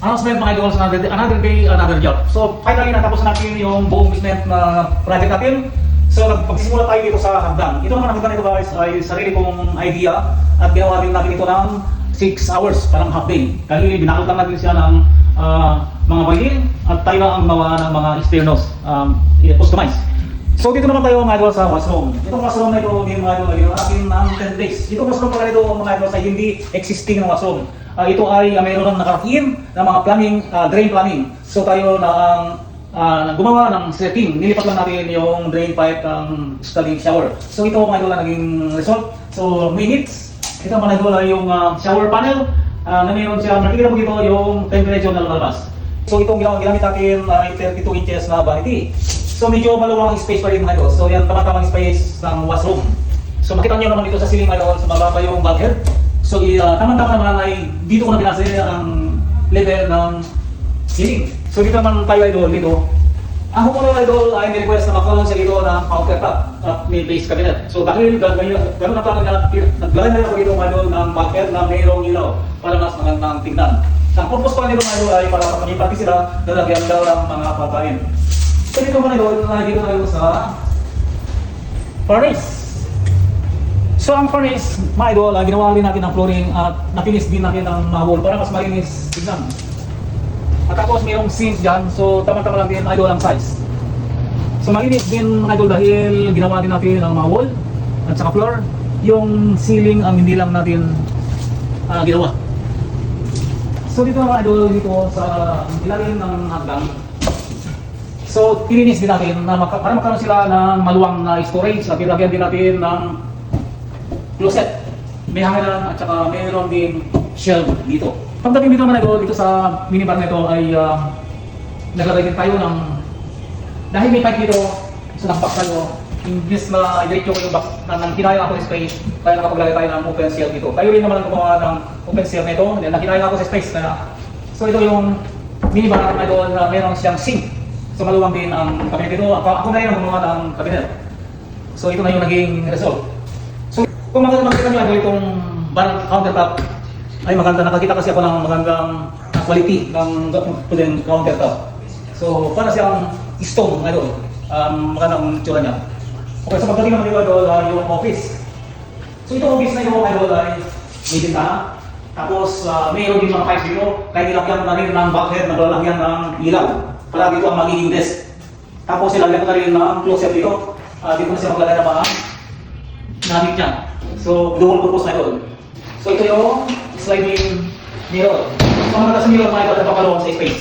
Announcement mga idol, another day, another job. So finally natapos natin yung buong basement na project natin. So pagsisimula tayo dito sa hagdan. Ito naman ang hagdan ito guys ay sarili kong idea at ginawa din natin ito ng 6 hours, parang half day. Kasi binakot lang natin siya ng mga vinyl at tayo lang ang gawa ng mga externos, customize. So dito naman tayo mga idol sa washroom. Itong washroom na ito, mga idol, ay akin ng 10 days. Itong washroom pala ito mga idol sa hindi existing na washroom. Ito ay mayroon ng nakarakiin na mga plumbing, drain plumbing. So tayo na ang gumawa ng setting. Nilipat lang natin yung drain pipe ng standing shower. So ito mga idol na naging result. So minutes. Ito mga idol ay yung shower panel na mayroon siya. Nakikita mo dito yung temperature na lumalabas. So itong ginamit natin ay 32 inches na vanity. So medyo maluwang space pa rin mga idol. So yan tamang space ng washroom. So makita nyo naman dito sa ceiling mga idol, sa baba yung bulkhead. So tama-tama naman ay dito ko na pinasa ang level ng ceiling. So dito naman tayo idol dito. Ang homeowner idol ay may request na magkaroon siya dito ng countertop at may base cabinet. So dahil gano'n na plano na naglagay na ako dito idol ng bulkhead na mayroong ilaw para mas magandang tingnan. Ang purpose pa nito idol ay para pagpapagipati sila lalagyan daw ng mga pagkain. So dito naman idol, dito tayo sa furnace. So ang furnace, mga idol, ginawa rin natin ng flooring at napinis din natin ng mga wall para mas malinis tignan. At tapos mayroong sink dyan, so tama-tama lang din idol ang size. So malinis din mga idol dahil ginawa din natin ng mga wall at saka floor. Yung ceiling ang hindi lang natin ginawa. So dito mga idol, dito sa ilalim ng hagdan. So tininis din natin na para magkaroon sila ng maluwang na storage at ilagyan din natin ng closet. May hanginan at saka mayroon din shelf dito. Pagdating dito naman idol, dito sa minibar na ito ay naglagay din tayo ng, dahil may pipe dito, so nag-box tayo, imbis na i-diretso ko yung box na kinaya ako sa space, kaya nakapaglagay tayo ng open shelf dito. Tayo rin naman ang gumawa ng open shelf na ito, nakinaya ako sa space. So ito yung minibar na idol na mayroon siyang sink. So maluwang din ang cabinet ito. Ako na rin ang gumawa ng cabinet. So ito na yung naging result. So kung makikita nyo idol itong bar countertop, ay maganda, nakakita kasi ako ng magandang quality ng countertop. So para siyang stone idol, magandang tsura niya. Okay, so pagdating naman dito idol, yung office. So itong office na yung idol ay may bintana. Tapos mayroon din mga pipes dito, kaya nilagyan na rin ng bulkhead na lalagyan ng ilaw. Para dito ang magiging desk. Tapos nilagyan ko na rin ng closet dito. Dito na siya maglagay ng mga namit niya. So dual purpose na idol. So ito yung sliding mirror. So ang sa mirror mga ito napapalawang sa space.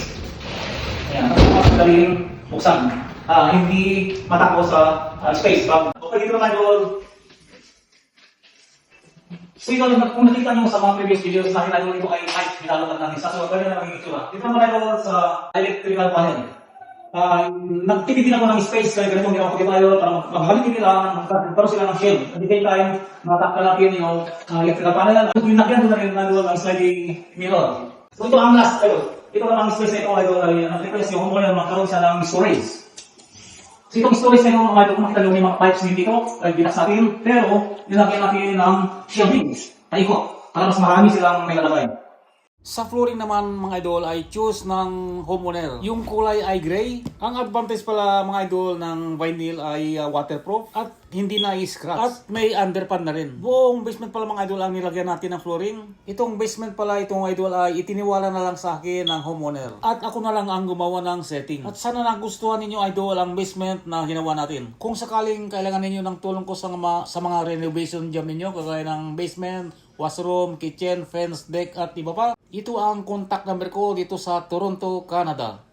Ayan, mas madaling buksan. Hindi matakbo sa space. Okay, dito naman idol. So ito, kung nakita nyo sa mga previous videos natin idol, ito ay height, nilalagyan natin sa so pwede na magiging itsura. Dito naman idol sa electrical panel. Nagtitipid ako ng space kaya ganito ginawa ko dito idol para maghalitin nila, magkaroon sila ng shade. At the same time, matakal natin yung electrical panel. At pinagyan ko na rin idol ang sliding mirror. So ito ang last idol. Ito ang space na ito idol ay nag-request yung homeowner magkaroon siya ng storage. So itong storage na ito mga idol, kung makita nyo may mga pipes din dito, ay binas natin, pero nilagyan natin ng shelving, taikot, para mas marami silang may lalagay. Sa flooring naman mga idol ay choose ng homeowner. Yung kulay ay gray. Ang advantage pala mga idol ng vinyl ay waterproof at hindi na i-scratch. At may underpan na rin. Buong basement pala mga idol ang nilagyan natin ng flooring. Itong basement pala itong idol ay itiniwala na lang sa akin ng homeowner. At ako na lang ang gumawa ng setting. At sana nagustuhan ninyo idol ang basement na ginawa natin. Kung sakaling kailangan ninyo ng tulong ko sa mga renovation job ninyo kagaya ng basement, washroom, kitchen, fence, deck at iba pa. Ito ang contact number ko dito sa Toronto, Canada.